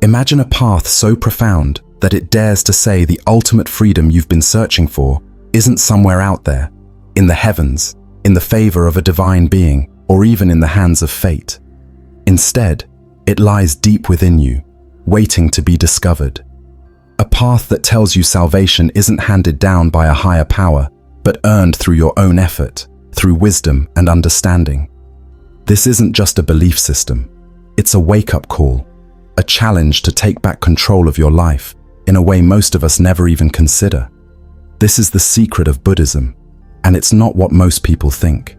Imagine a path so profound that it dares to say the ultimate freedom you've been searching for isn't somewhere out there, in the heavens, in the favor of a divine being, or even in the hands of fate. Instead, it lies deep within you, waiting to be discovered. A path that tells you salvation isn't handed down by a higher power, but earned through your own effort, through wisdom and understanding. This isn't just a belief system. It's a wake-up call, a challenge to take back control of your life in a way most of us never even consider. This is the secret of Buddhism, and it's not what most people think.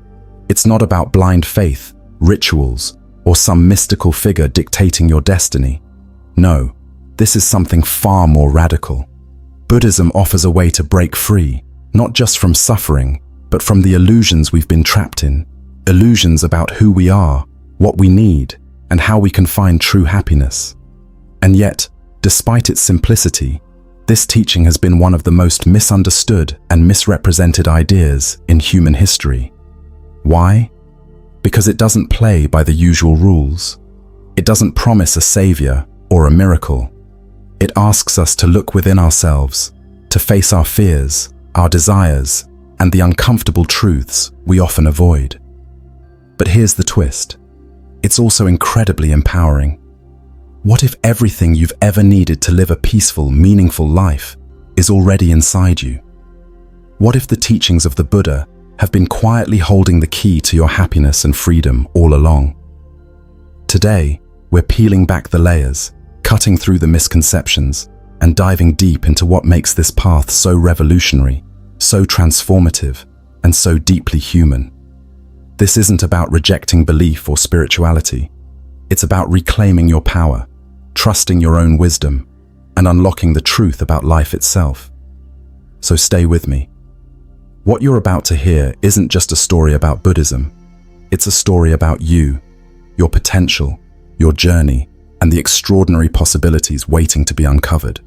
It's not about blind faith, rituals, or some mystical figure dictating your destiny. No, this is something far more radical. Buddhism offers a way to break free, not just from suffering, but from the illusions we've been trapped in. Illusions about who we are, what we need, and how we can find true happiness. And yet, despite its simplicity, this teaching has been one of the most misunderstood and misrepresented ideas in human history. Why? Because it doesn't play by the usual rules. It doesn't promise a savior or a miracle. It asks us to look within ourselves, to face our fears, our desires, and the uncomfortable truths we often avoid. But here's the twist. It's also incredibly empowering. What if everything you've ever needed to live a peaceful, meaningful life is already inside you? What if the teachings of the Buddha have been quietly holding the key to your happiness and freedom all along? Today, we're peeling back the layers, cutting through the misconceptions, and diving deep into what makes this path so revolutionary, so transformative, and so deeply human. This isn't about rejecting belief or spirituality. It's about reclaiming your power, trusting your own wisdom, and unlocking the truth about life itself. So stay with me. What you're about to hear isn't just a story about Buddhism. It's a story about you, your potential, your journey, and the extraordinary possibilities waiting to be uncovered.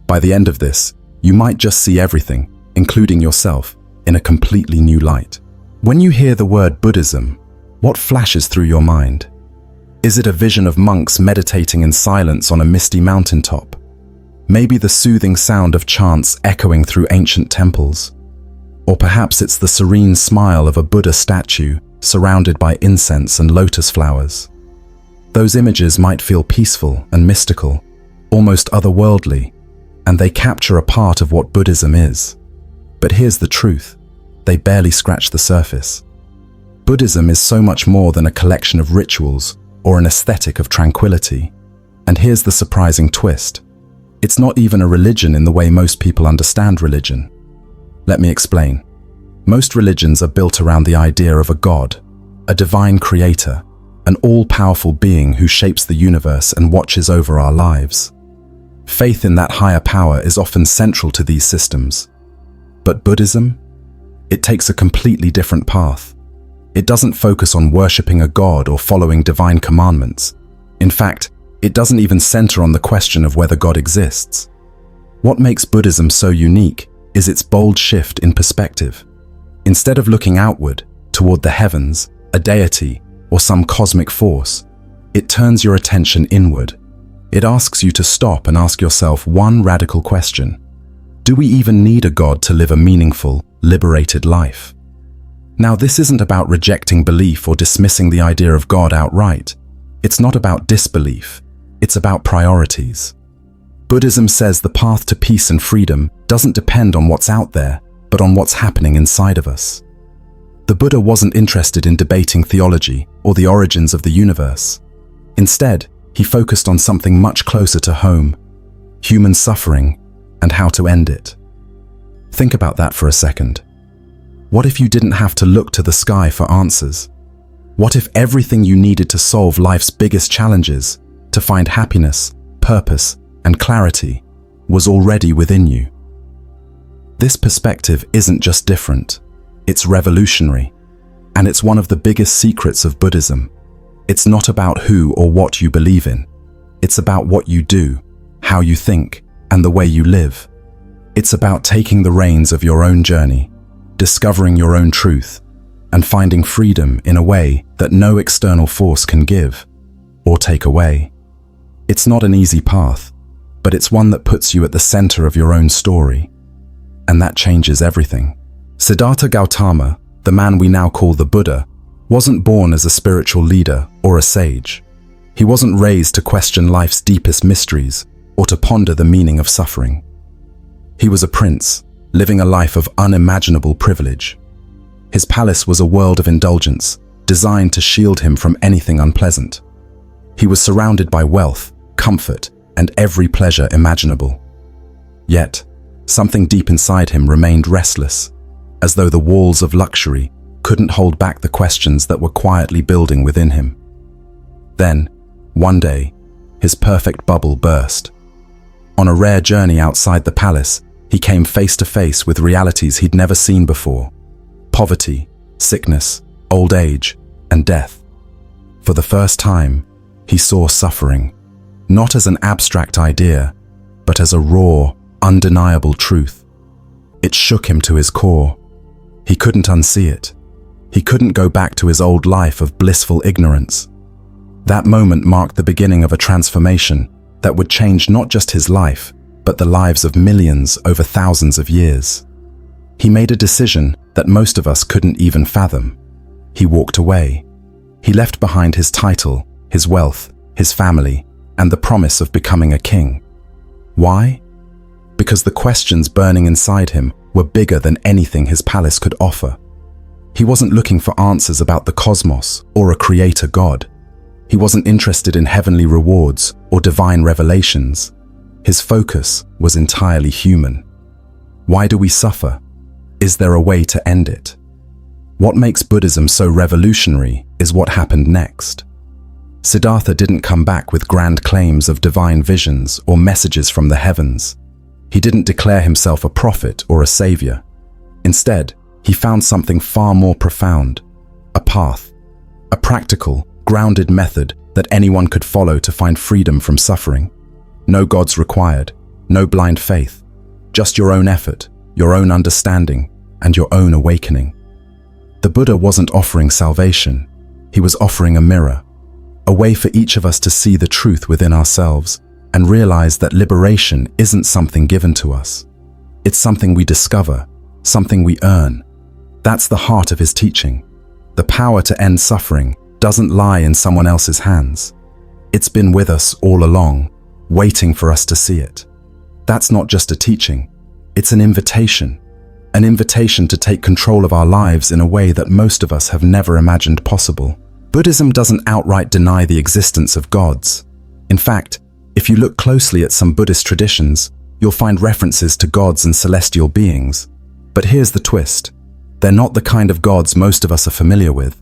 By the end of this, you might just see everything, including yourself, in a completely new light. When you hear the word Buddhism, what flashes through your mind? Is it a vision of monks meditating in silence on a misty mountaintop? Maybe the soothing sound of chants echoing through ancient temples? Or perhaps it's the serene smile of a Buddha statue surrounded by incense and lotus flowers. Those images might feel peaceful and mystical, almost otherworldly, and they capture a part of what Buddhism is. But here's the truth. They barely scratch the surface. Buddhism is so much more than a collection of rituals or an aesthetic of tranquility. And here's the surprising twist. It's not even a religion in the way most people understand religion. Let me explain. Most religions are built around the idea of a god, a divine creator, an all-powerful being who shapes the universe and watches over our lives. Faith in that higher power is often central to these systems. But Buddhism? It takes a completely different path. It doesn't focus on worshipping a god or following divine commandments. In fact, it doesn't even center on the question of whether God exists. What makes Buddhism so unique is its bold shift in perspective. Instead of looking outward, toward the heavens, a deity, or some cosmic force, it turns your attention inward. It asks you to stop and ask yourself one radical question. Do we even need a God to live a meaningful, liberated life? Now, this isn't about rejecting belief or dismissing the idea of God outright. It's not about disbelief. It's about priorities. Buddhism says the path to peace and freedom doesn't depend on what's out there, but on what's happening inside of us. The Buddha wasn't interested in debating theology or the origins of the universe. Instead, he focused on something much closer to home: human suffering and how to end it. Think about that for a second. What if you didn't have to look to the sky for answers? What if everything you needed to solve life's biggest challenges, to find happiness, purpose, and clarity, was already within you? This perspective isn't just different, it's revolutionary, and it's one of the biggest secrets of Buddhism. It's not about who or what you believe in. It's about what you do, how you think, and the way you live. It's about taking the reins of your own journey, discovering your own truth, and finding freedom in a way that no external force can give or take away. It's not an easy path, but it's one that puts you at the center of your own story. And that changes everything. Siddhartha Gautama, the man we now call the Buddha, wasn't born as a spiritual leader or a sage. He wasn't raised to question life's deepest mysteries or to ponder the meaning of suffering. He was a prince, living a life of unimaginable privilege. His palace was a world of indulgence, designed to shield him from anything unpleasant. He was surrounded by wealth, comfort, and every pleasure imaginable. Yet, something deep inside him remained restless, as though the walls of luxury couldn't hold back the questions that were quietly building within him. Then, one day, his perfect bubble burst. On a rare journey outside the palace, he came face to face with realities he'd never seen before: poverty, sickness, old age, and death. For the first time, he saw suffering, not as an abstract idea, but as a raw, undeniable truth. It shook him to his core. He couldn't unsee it. He couldn't go back to his old life of blissful ignorance. That moment marked the beginning of a transformation that would change not just his life, but the lives of millions over thousands of years. He made a decision that most of us couldn't even fathom. He walked away. He left behind his title, his wealth, his family, and the promise of becoming a king. Why? Because the questions burning inside him were bigger than anything his palace could offer. He wasn't looking for answers about the cosmos or a creator God. He wasn't interested in heavenly rewards or divine revelations. His focus was entirely human. Why do we suffer? Is there a way to end it? What makes Buddhism so revolutionary is what happened next. Siddhartha didn't come back with grand claims of divine visions or messages from the heavens. He didn't declare himself a prophet or a savior. Instead, he found something far more profound: a path, a practical, grounded method that anyone could follow to find freedom from suffering. No gods required, no blind faith, just your own effort, your own understanding, and your own awakening. The Buddha wasn't offering salvation. He was offering a mirror, a way for each of us to see the truth within ourselves and realize that liberation isn't something given to us. It's something we discover, something we earn. That's the heart of his teaching. The power to end suffering doesn't lie in someone else's hands. It's been with us all along, waiting for us to see it. That's not just a teaching, it's an invitation to take control of our lives in a way that most of us have never imagined possible. Buddhism doesn't outright deny the existence of gods. In fact, if you look closely at some Buddhist traditions, you'll find references to gods and celestial beings. But here's the twist: they're not the kind of gods most of us are familiar with.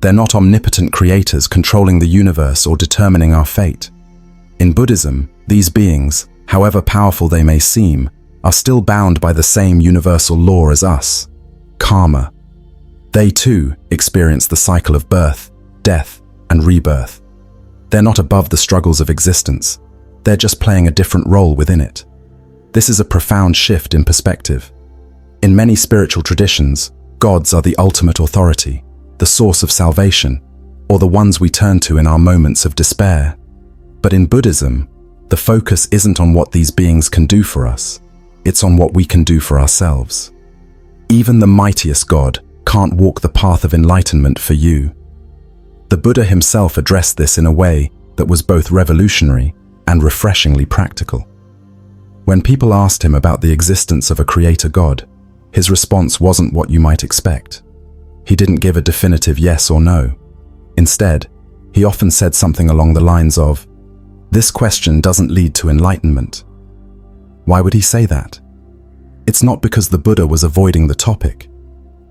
They're not omnipotent creators controlling the universe or determining our fate. In Buddhism, these beings, however powerful they may seem, are still bound by the same universal law as us: karma. They too experience the cycle of birth, death, and rebirth. They're not above the struggles of existence. They're just playing a different role within it. This is a profound shift in perspective. In many spiritual traditions, gods are the ultimate authority, the source of salvation, or the ones we turn to in our moments of despair. But in Buddhism, the focus isn't on what these beings can do for us. It's on what we can do for ourselves. Even the mightiest God can't walk the path of enlightenment for you. The Buddha himself addressed this in a way that was both revolutionary and refreshingly practical. When people asked him about the existence of a creator God, his response wasn't what you might expect. He didn't give a definitive yes or no. Instead, he often said something along the lines of, "This question doesn't lead to enlightenment." Why would he say that? It's not because the Buddha was avoiding the topic.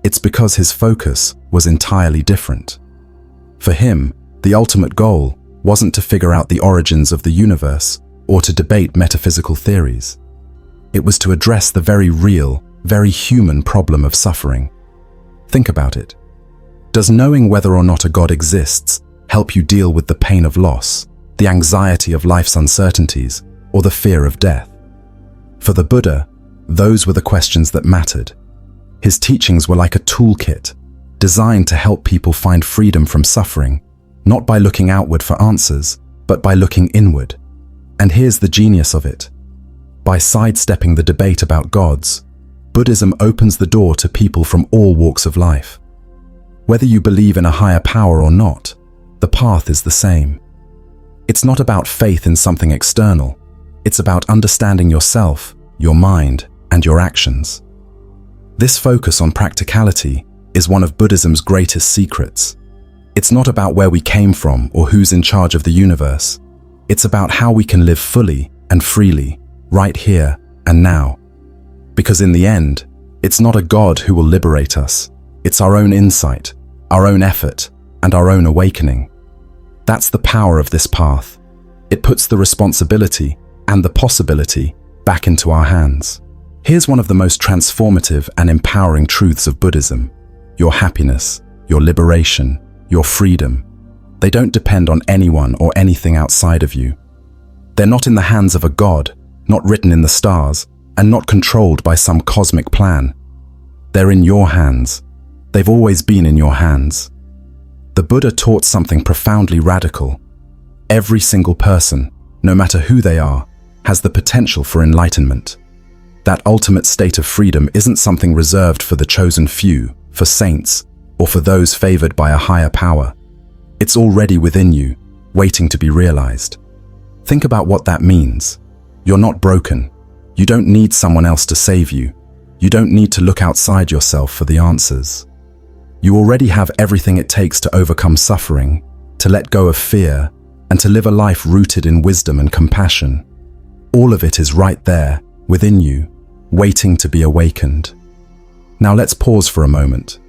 It's because his focus was entirely different. For him, the ultimate goal wasn't to figure out the origins of the universe or to debate metaphysical theories. It was to address the very real, very human problem of suffering. Think about it. Does knowing whether or not a God exists help you deal with the pain of loss, the anxiety of life's uncertainties, or the fear of death? For the Buddha, those were the questions that mattered. His teachings were like a toolkit, designed to help people find freedom from suffering, not by looking outward for answers, but by looking inward, And here's the genius of it. By sidestepping the debate about gods, Buddhism opens the door to people from all walks of life. Whether you believe in a higher power or not, the path is the same. It's not about faith in something external. It's about understanding yourself, your mind, and your actions. This focus on practicality is one of Buddhism's greatest secrets. It's not about where we came from or who's in charge of the universe. It's about how we can live fully and freely, right here and now. Because in the end, it's not a God who will liberate us. It's our own insight, our own effort, and our own awakening. That's the power of this path. It puts the responsibility and the possibility back into our hands. Here's one of the most transformative and empowering truths of Buddhism. Your happiness, your liberation, your freedom, they don't depend on anyone or anything outside of you. They're not in the hands of a God, not written in the stars, and not controlled by some cosmic plan. They're in your hands. They've always been in your hands. The Buddha taught something profoundly radical. Every single person, no matter who they are, has the potential for enlightenment. That ultimate state of freedom isn't something reserved for the chosen few, for saints, or for those favored by a higher power. It's already within you, waiting to be realized. Think about what that means. You're not broken. You don't need someone else to save you. You don't need to look outside yourself for the answers. You already have everything it takes to overcome suffering, to let go of fear, and to live a life rooted in wisdom and compassion. All of it is right there, within you, waiting to be awakened. Now let's pause for a moment.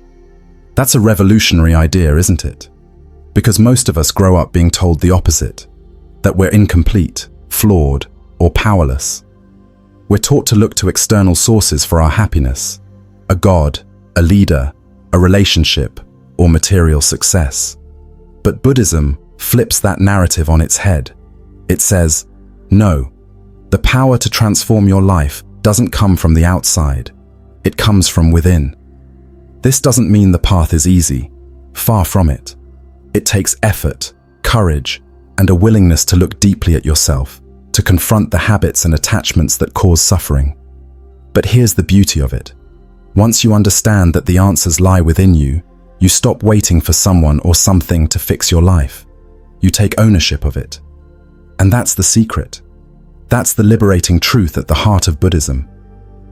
That's a revolutionary idea, isn't it? Because most of us grow up being told the opposite, that we're incomplete, flawed, or powerless. We're taught to look to external sources for our happiness, a god, a leader, a relationship, or material success. But Buddhism flips that narrative on its head. It says, no, the power to transform your life doesn't come from the outside. It comes from within. This doesn't mean the path is easy. Far from it. It takes effort, courage, and a willingness to look deeply at yourself, to confront the habits and attachments that cause suffering. But here's the beauty of it. Once you understand that the answers lie within you, you stop waiting for someone or something to fix your life. You take ownership of it. And that's the secret. That's the liberating truth at the heart of Buddhism.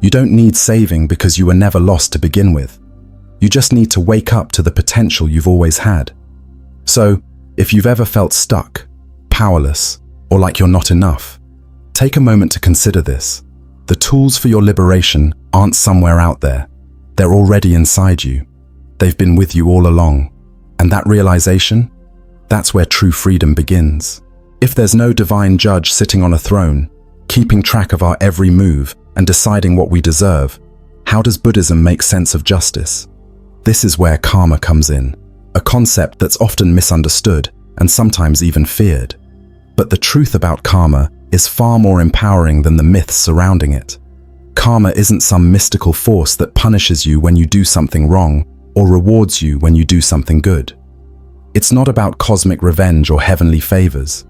You don't need saving because you were never lost to begin with. You just need to wake up to the potential you've always had. So, if you've ever felt stuck, powerless, or like you're not enough, take a moment to consider this. The tools for your liberation aren't somewhere out there. They're already inside you. They've been with you all along. And that realization, that's where true freedom begins. If there's no divine judge sitting on a throne, keeping track of our every move and deciding what we deserve, how does Buddhism make sense of justice? This is where karma comes in, a concept that's often misunderstood and sometimes even feared. But the truth about karma is far more empowering than the myths surrounding it. Karma isn't some mystical force that punishes you when you do something wrong or rewards you when you do something good. It's not about cosmic revenge or heavenly favors.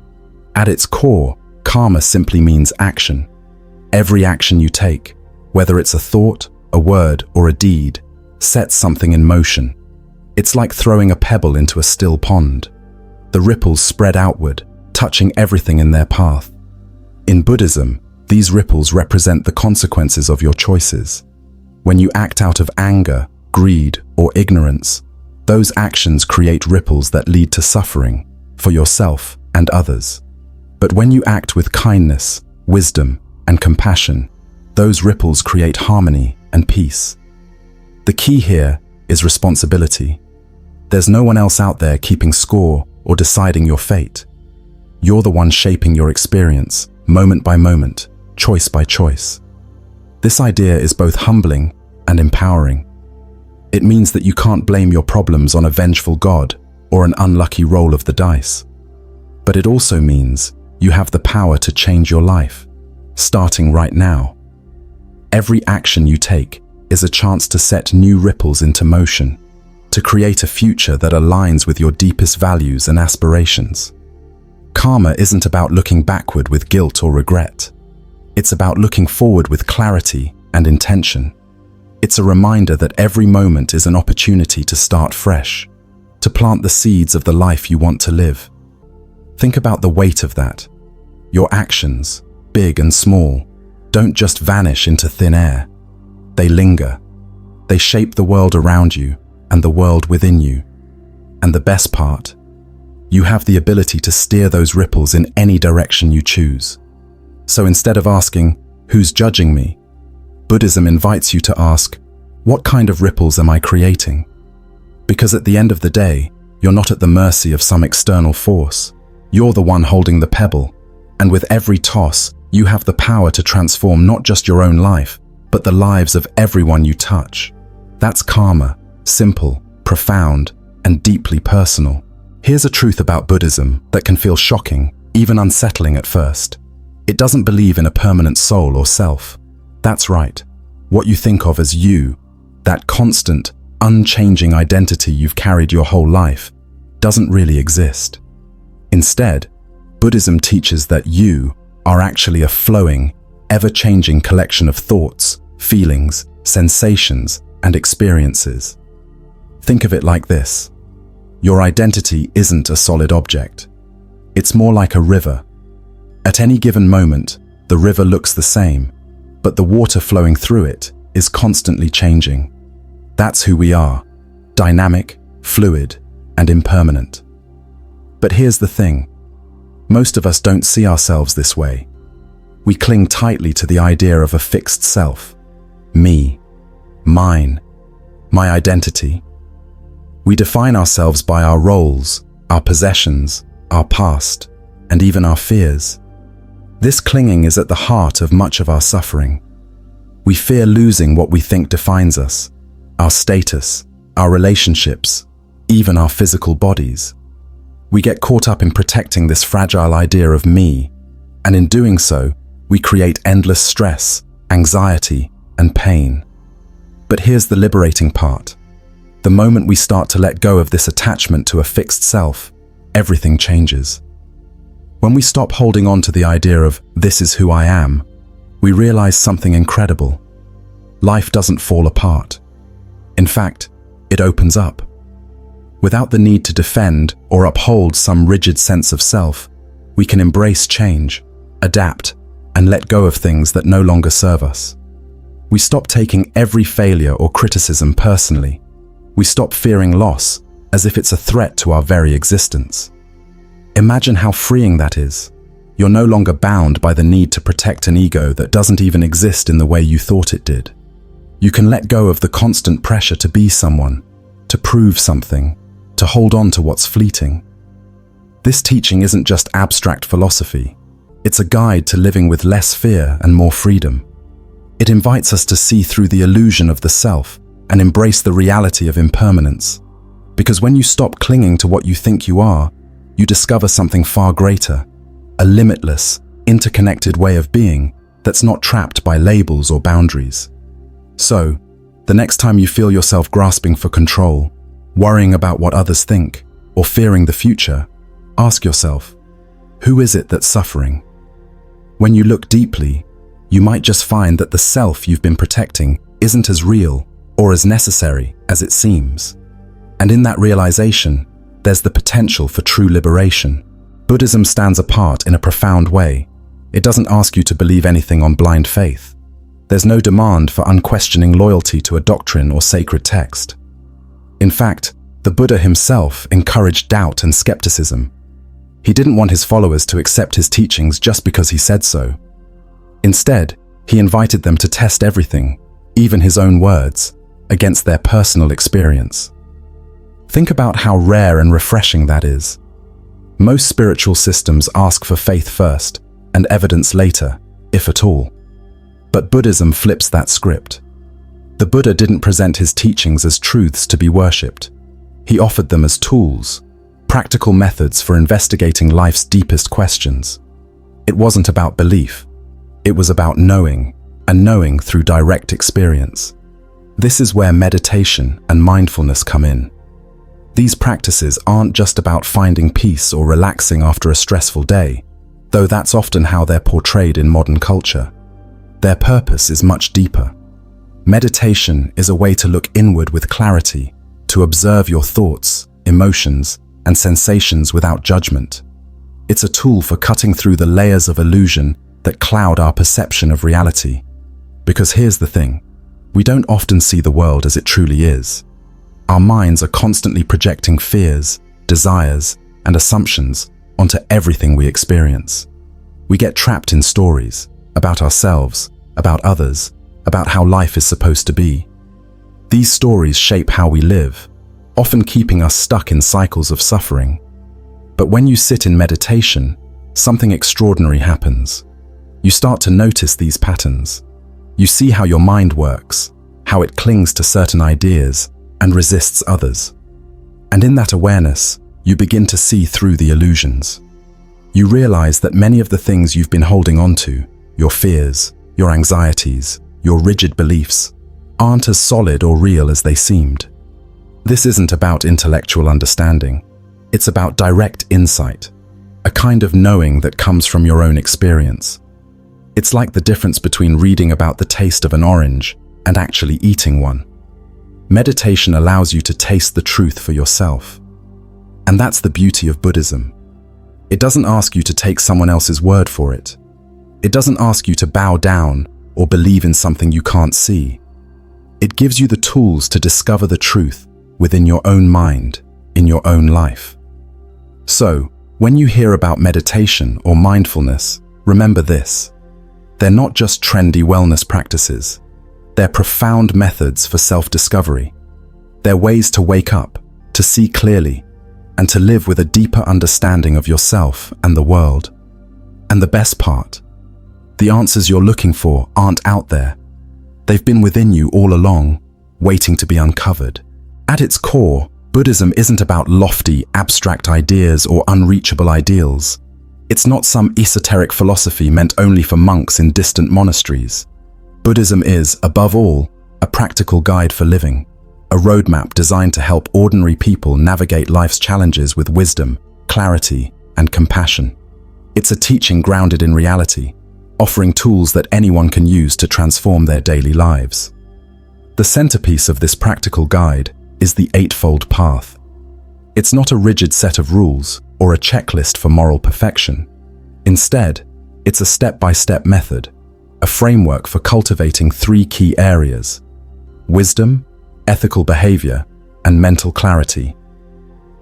At its core, karma simply means action. Every action you take, whether it's a thought, a word, or a deed, sets something in motion. It's like throwing a pebble into a still pond. The ripples spread outward, touching everything in their path. In Buddhism, these ripples represent the consequences of your choices. When you act out of anger, greed, or ignorance, those actions create ripples that lead to suffering for yourself and others. But when you act with kindness, wisdom, and compassion, those ripples create harmony and peace. The key here is responsibility. There's no one else out there keeping score or deciding your fate. You're the one shaping your experience, moment by moment, choice by choice. This idea is both humbling and empowering. It means that you can't blame your problems on a vengeful God or an unlucky roll of the dice. But it also means you have the power to change your life, starting right now. Every action you take is a chance to set new ripples into motion, to create a future that aligns with your deepest values and aspirations. Karma isn't about looking backward with guilt or regret. It's about looking forward with clarity and intention. It's a reminder that every moment is an opportunity to start fresh, to plant the seeds of the life you want to live. Think about the weight of that. Your actions, big and small, don't just vanish into thin air. They linger. They shape the world around you and the world within you. And the best part, you have the ability to steer those ripples in any direction you choose. So instead of asking, "Who's judging me?" Buddhism invites you to ask, "What kind of ripples am I creating?" Because at the end of the day, you're not at the mercy of some external force. You're the one holding the pebble, and with every toss, you have the power to transform not just your own life, but the lives of everyone you touch. That's karma, simple, profound, and deeply personal. Here's a truth about Buddhism that can feel shocking, even unsettling at first. It doesn't believe in a permanent soul or self. That's right. What you think of as you, that constant, unchanging identity you've carried your whole life, doesn't really exist. Instead, Buddhism teaches that you are actually a flowing, ever-changing collection of thoughts, feelings, sensations, and experiences. Think of it like this. Your identity isn't a solid object. It's more like a river. At any given moment, the river looks the same, but the water flowing through it is constantly changing. That's who we are, dynamic, fluid, and impermanent. But here's the thing. Most of us don't see ourselves this way. We cling tightly to the idea of a fixed self. Me, mine, my identity. We define ourselves by our roles, our possessions, our past, and even our fears. This clinging is at the heart of much of our suffering. We fear losing what we think defines us, our status, our relationships, even our physical bodies. We get caught up in protecting this fragile idea of me, and in doing so, we create endless stress, anxiety, and pain. But here's the liberating part. The moment we start to let go of this attachment to a fixed self, everything changes. When we stop holding on to the idea of "this is who I am," we realize something incredible. Life doesn't fall apart. In fact, it opens up. Without the need to defend or uphold some rigid sense of self, we can embrace change, adapt, and let go of things that no longer serve us. We stop taking every failure or criticism personally. We stop fearing loss as if it's a threat to our very existence. Imagine how freeing that is. You're no longer bound by the need to protect an ego that doesn't even exist in the way you thought it did. You can let go of the constant pressure to be someone, to prove something, to hold on to what's fleeting. This teaching isn't just abstract philosophy. It's a guide to living with less fear and more freedom. It invites us to see through the illusion of the self and embrace the reality of impermanence. Because when you stop clinging to what you think you are, you discover something far greater, a limitless, interconnected way of being that's not trapped by labels or boundaries. So, the next time you feel yourself grasping for control, worrying about what others think, or fearing the future, ask yourself, who is it that's suffering? When you look deeply, you might just find that the self you've been protecting isn't as real or as necessary as it seems. And in that realization, there's the potential for true liberation. Buddhism stands apart in a profound way. It doesn't ask you to believe anything on blind faith. There's no demand for unquestioning loyalty to a doctrine or sacred text. In fact, the Buddha himself encouraged doubt and skepticism. He didn't want his followers to accept his teachings just because he said so. Instead, he invited them to test everything, even his own words, against their personal experience. Think about how rare and refreshing that is. Most spiritual systems ask for faith first and evidence later, if at all. But Buddhism flips that script. The Buddha didn't present his teachings as truths to be worshipped. He offered them as tools, practical methods for investigating life's deepest questions. It wasn't about belief. It was about knowing, and knowing through direct experience. This is where meditation and mindfulness come in. These practices aren't just about finding peace or relaxing after a stressful day, though that's often how they're portrayed in modern culture. Their purpose is much deeper. Meditation is a way to look inward with clarity, to observe your thoughts, emotions, and sensations without judgment. It's a tool for cutting through the layers of illusion that cloud our perception of reality. Because here's the thing, we don't often see the world as it truly is. Our minds are constantly projecting fears, desires, and assumptions onto everything we experience. We get trapped in stories about ourselves, about others, about how life is supposed to be. These stories shape how we live, often keeping us stuck in cycles of suffering. But when you sit in meditation, something extraordinary happens. You start to notice these patterns. You see how your mind works, how it clings to certain ideas and resists others. And in that awareness, you begin to see through the illusions. You realize that many of the things you've been holding on to, your fears, your anxieties, your rigid beliefs, aren't as solid or real as they seemed. This isn't about intellectual understanding. It's about direct insight, a kind of knowing that comes from your own experience. It's like the difference between reading about the taste of an orange and actually eating one. Meditation allows you to taste the truth for yourself. And that's the beauty of Buddhism. It doesn't ask you to take someone else's word for it. It doesn't ask you to bow down or believe in something you can't see. It gives you the tools to discover the truth within your own mind, in your own life. So, when you hear about meditation or mindfulness, remember this. They're not just trendy wellness practices. They're profound methods for self-discovery. They're ways to wake up, to see clearly, and to live with a deeper understanding of yourself and the world. And the best part, the answers you're looking for aren't out there. They've been within you all along, waiting to be uncovered. At its core, Buddhism isn't about lofty, abstract ideas or unreachable ideals. It's not some esoteric philosophy meant only for monks in distant monasteries. Buddhism is, above all, a practical guide for living, a roadmap designed to help ordinary people navigate life's challenges with wisdom, clarity, and compassion. It's a teaching grounded in reality, offering tools that anyone can use to transform their daily lives. The centerpiece of this practical guide is the Eightfold Path. It's not a rigid set of rules or a checklist for moral perfection. Instead, it's a step-by-step method, a framework for cultivating three key areas: wisdom, ethical behavior, and mental clarity.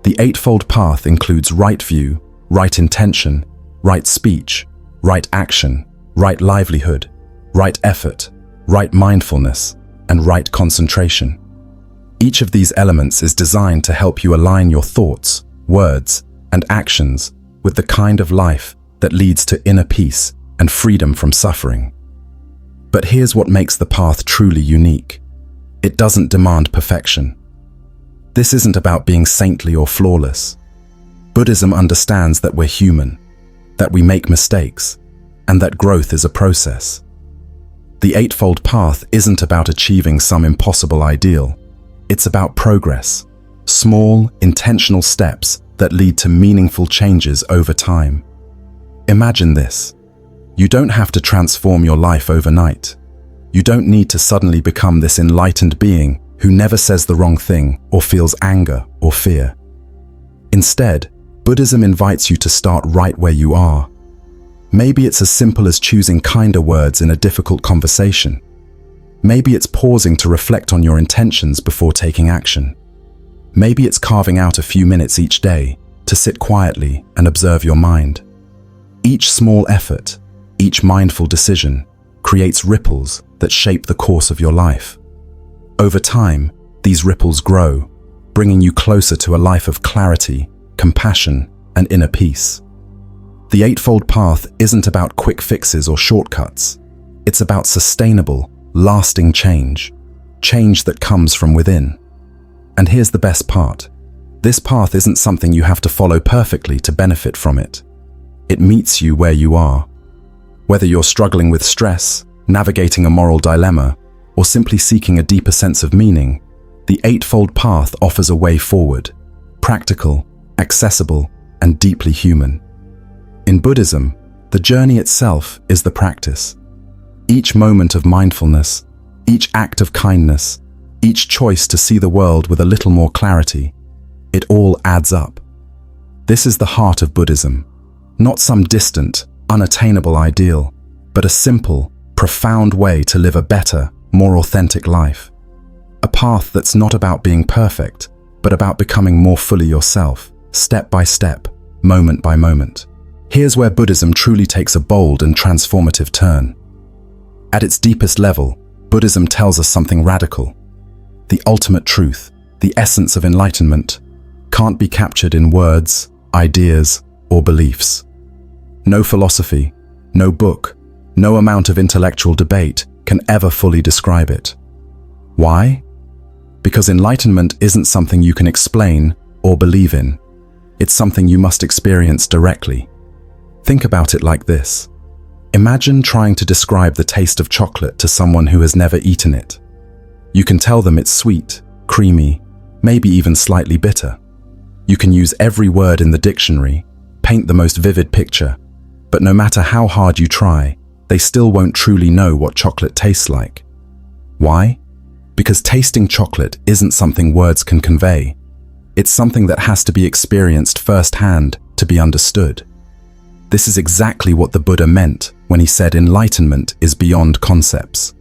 The Eightfold Path includes right view, right intention, right speech, right action, right livelihood, right effort, right mindfulness, and right concentration. Each of these elements is designed to help you align your thoughts, words, and actions with the kind of life that leads to inner peace and freedom from suffering. But here's what makes the path truly unique. It doesn't demand perfection. This isn't about being saintly or flawless. Buddhism understands that we're human, that we make mistakes, and that growth is a process. The Eightfold Path isn't about achieving some impossible ideal. It's about progress, small, intentional steps that lead to meaningful changes over time. Imagine this. You don't have to transform your life overnight. You don't need to suddenly become this enlightened being who never says the wrong thing or feels anger or fear. Instead, Buddhism invites you to start right where you are. Maybe it's as simple as choosing kinder words in a difficult conversation. Maybe it's pausing to reflect on your intentions before taking action. Maybe it's carving out a few minutes each day to sit quietly and observe your mind. Each small effort, each mindful decision, creates ripples that shape the course of your life. Over time, these ripples grow, bringing you closer to a life of clarity, compassion, and inner peace. The Eightfold Path isn't about quick fixes or shortcuts. It's about sustainable, lasting change that comes from within. And here's the best part. This path isn't something you have to follow perfectly to benefit from it. It meets you where you are. Whether you're struggling with stress, navigating a moral dilemma, or simply seeking a deeper sense of meaning, the Eightfold Path offers a way forward. practical, accessible, and deeply human. In Buddhism, the journey itself is the practice. Each moment of mindfulness, each act of kindness, each choice to see the world with a little more clarity, it all adds up. This is the heart of Buddhism, not some distant, unattainable ideal, but a simple, profound way to live a better, more authentic life. A path that's not about being perfect, but about becoming more fully yourself, step by step, moment by moment. Here's where Buddhism truly takes a bold and transformative turn. At its deepest level, Buddhism tells us something radical. The ultimate truth, the essence of enlightenment, can't be captured in words, ideas, or beliefs. No philosophy, no book, no amount of intellectual debate can ever fully describe it. Why? Because enlightenment isn't something you can explain or believe in. It's something you must experience directly. Think about it like this. Imagine trying to describe the taste of chocolate to someone who has never eaten it. You can tell them it's sweet, creamy, maybe even slightly bitter. You can use every word in the dictionary, paint the most vivid picture, but no matter how hard you try, they still won't truly know what chocolate tastes like. Why? Because tasting chocolate isn't something words can convey. It's something that has to be experienced firsthand to be understood. This is exactly what the Buddha meant when he said enlightenment is beyond concepts.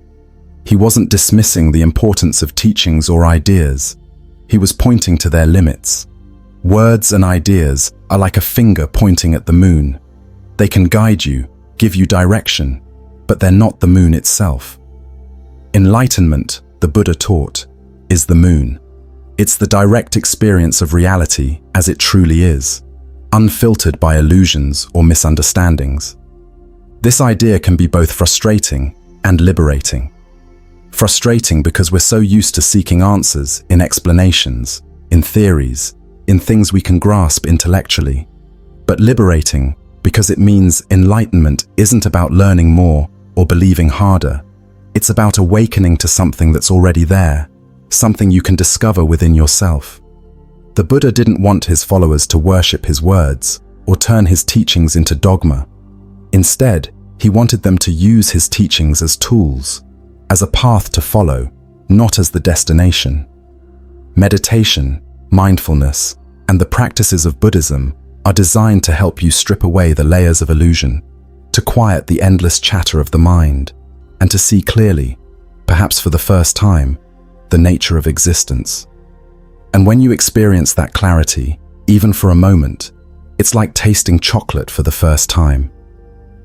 He wasn't dismissing the importance of teachings or ideas. He was pointing to their limits. Words and ideas are like a finger pointing at the moon. They can guide you, give you direction, but they're not the moon itself. Enlightenment, the Buddha taught, is the moon. It's the direct experience of reality as it truly is, unfiltered by illusions or misunderstandings. This idea can be both frustrating and liberating. Frustrating because we're so used to seeking answers in explanations, in theories, in things we can grasp intellectually. But liberating because it means enlightenment isn't about learning more or believing harder. It's about awakening to something that's already there, something you can discover within yourself. The Buddha didn't want his followers to worship his words or turn his teachings into dogma. Instead, he wanted them to use his teachings as tools, as a path to follow, not as the destination. Meditation, mindfulness, and the practices of Buddhism are designed to help you strip away the layers of illusion, to quiet the endless chatter of the mind, and to see clearly, perhaps for the first time, the nature of existence. And when you experience that clarity, even for a moment, it's like tasting chocolate for the first time.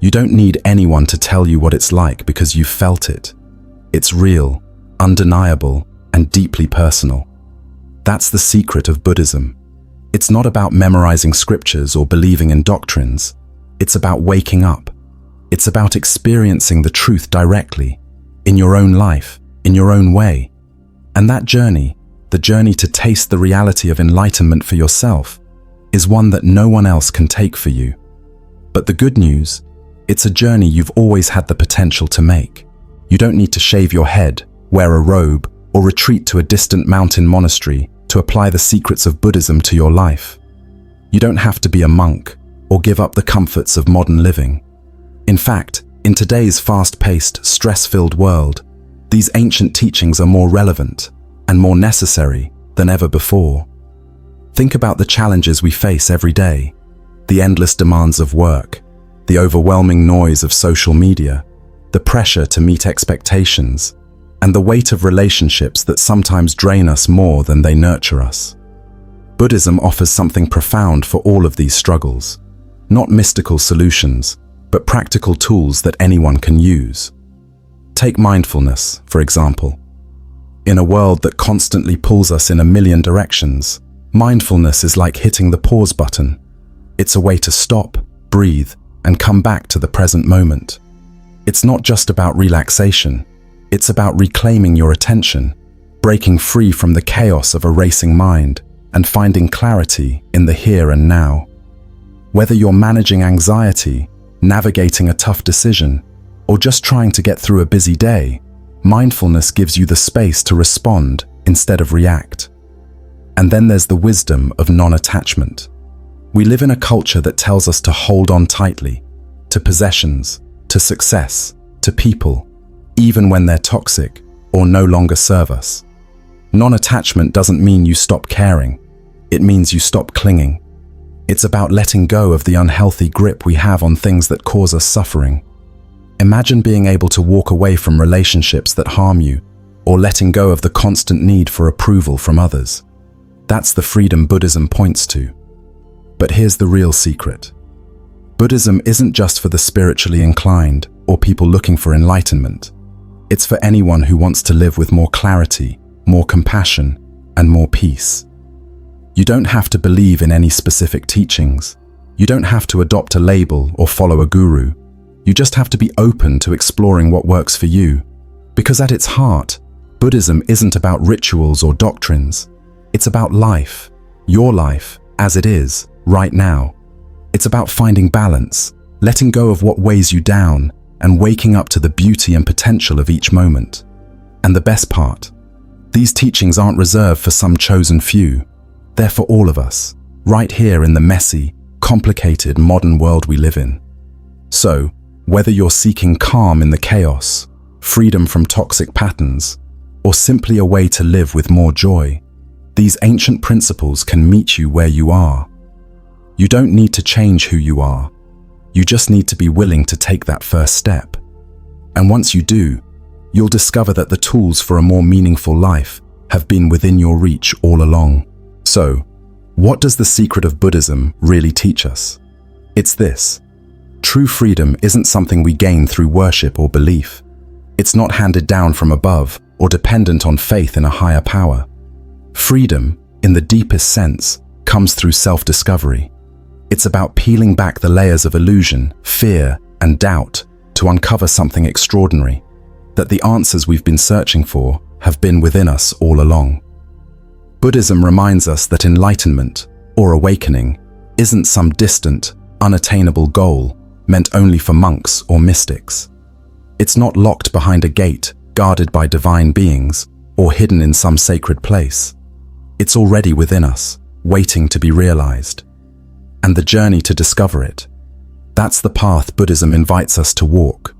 You don't need anyone to tell you what it's like because you've felt it. It's real, undeniable, and deeply personal. That's the secret of Buddhism. It's not about memorizing scriptures or believing in doctrines. It's about waking up. It's about experiencing the truth directly, in your own life, in your own way. And that journey, the journey to taste the reality of enlightenment for yourself, is one that no one else can take for you. But the good news, it's a journey you've always had the potential to make. You don't need to shave your head, wear a robe, or retreat to a distant mountain monastery to apply the secrets of Buddhism to your life. You don't have to be a monk or give up the comforts of modern living. In fact, in today's fast-paced, stress-filled world, these ancient teachings are more relevant and more necessary than ever before. Think about the challenges we face every day, the endless demands of work, the overwhelming noise of social media, the pressure to meet expectations, and the weight of relationships that sometimes drain us more than they nurture us. Buddhism offers something profound for all of these struggles, not mystical solutions, but practical tools that anyone can use. Take mindfulness, for example. In a world that constantly pulls us in a million directions, mindfulness is like hitting the pause button. It's a way to stop, breathe, and come back to the present moment. It's not just about relaxation. It's about reclaiming your attention, breaking free from the chaos of a racing mind, and finding clarity in the here and now. Whether you're managing anxiety, navigating a tough decision, or just trying to get through a busy day, mindfulness gives you the space to respond instead of react. And then there's the wisdom of non-attachment. We live in a culture that tells us to hold on tightly, to possessions, to success, to people, even when they're toxic or no longer serve us. Non-attachment doesn't mean you stop caring. It means you stop clinging. It's about letting go of the unhealthy grip we have on things that cause us suffering. Imagine being able to walk away from relationships that harm you, or letting go of the constant need for approval from others. That's the freedom Buddhism points to. But here's the real secret. Buddhism isn't just for the spiritually inclined or people looking for enlightenment. It's for anyone who wants to live with more clarity, more compassion, and more peace. You don't have to believe in any specific teachings. You don't have to adopt a label or follow a guru. You just have to be open to exploring what works for you. Because at its heart, Buddhism isn't about rituals or doctrines. It's about life, your life, as it is, right now. It's about finding balance, letting go of what weighs you down, and waking up to the beauty and potential of each moment. And the best part, these teachings aren't reserved for some chosen few. They're for all of us, right here in the messy, complicated modern world we live in. So, whether you're seeking calm in the chaos, freedom from toxic patterns, or simply a way to live with more joy, these ancient principles can meet you where you are. You don't need to change who you are. You just need to be willing to take that first step. And once you do, you'll discover that the tools for a more meaningful life have been within your reach all along. So, what does the secret of Buddhism really teach us? It's this. True freedom isn't something we gain through worship or belief. It's not handed down from above or dependent on faith in a higher power. Freedom, in the deepest sense, comes through self-discovery. It's about peeling back the layers of illusion, fear, and doubt to uncover something extraordinary, that the answers we've been searching for have been within us all along. Buddhism reminds us that enlightenment, or awakening, isn't some distant, unattainable goal meant only for monks or mystics. It's not locked behind a gate guarded by divine beings or hidden in some sacred place. It's already within us, waiting to be realized. And the journey to discover it, that's the path Buddhism invites us to walk.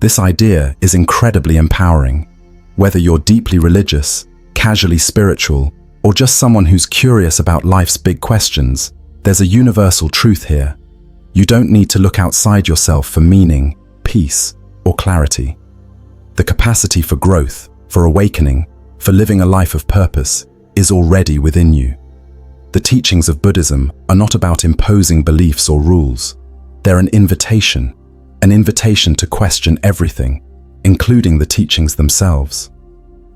This idea is incredibly empowering. Whether you're deeply religious, casually spiritual, or just someone who's curious about life's big questions, there's a universal truth here. You don't need to look outside yourself for meaning, peace, or clarity. The capacity for growth, for awakening, for living a life of purpose is already within you. The teachings of Buddhism are not about imposing beliefs or rules. They're an invitation to question everything, including the teachings themselves.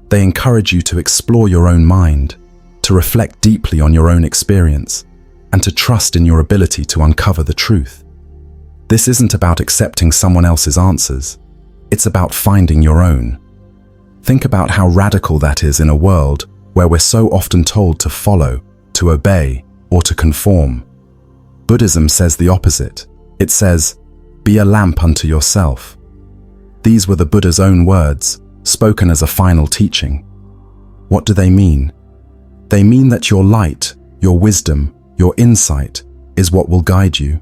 They encourage you to explore your own mind, to reflect deeply on your own experience, and to trust in your ability to uncover the truth. This isn't about accepting someone else's answers. It's about finding your own. Think about how radical that is in a world where we're so often told to follow, to obey, or to conform. Buddhism says the opposite. It says, "Be a lamp unto yourself." These were the Buddha's own words, spoken as a final teaching. What do they mean? They mean that your light, your wisdom, your insight is what will guide you.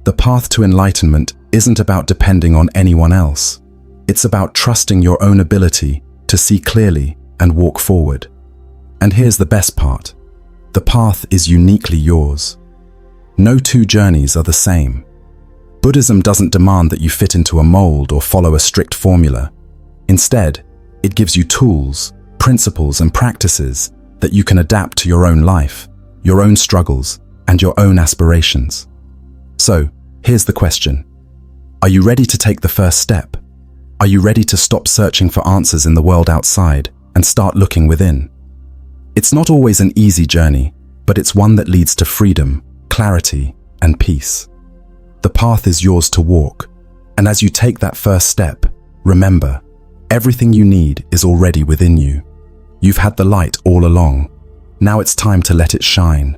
The path to enlightenment isn't about depending on anyone else. It's about trusting your own ability to see clearly and walk forward. And here's the best part. The path is uniquely yours. No two journeys are the same. Buddhism doesn't demand that you fit into a mold or follow a strict formula. Instead, it gives you tools, principles, and practices that you can adapt to your own life, your own struggles, and your own aspirations. So, here's the question. Are you ready to take the first step? Are you ready to stop searching for answers in the world outside and start looking within? It's not always an easy journey, but it's one that leads to freedom, clarity, and peace. The path is yours to walk, and as you take that first step, remember, everything you need is already within you. You've had the light all along. Now it's time to let it shine.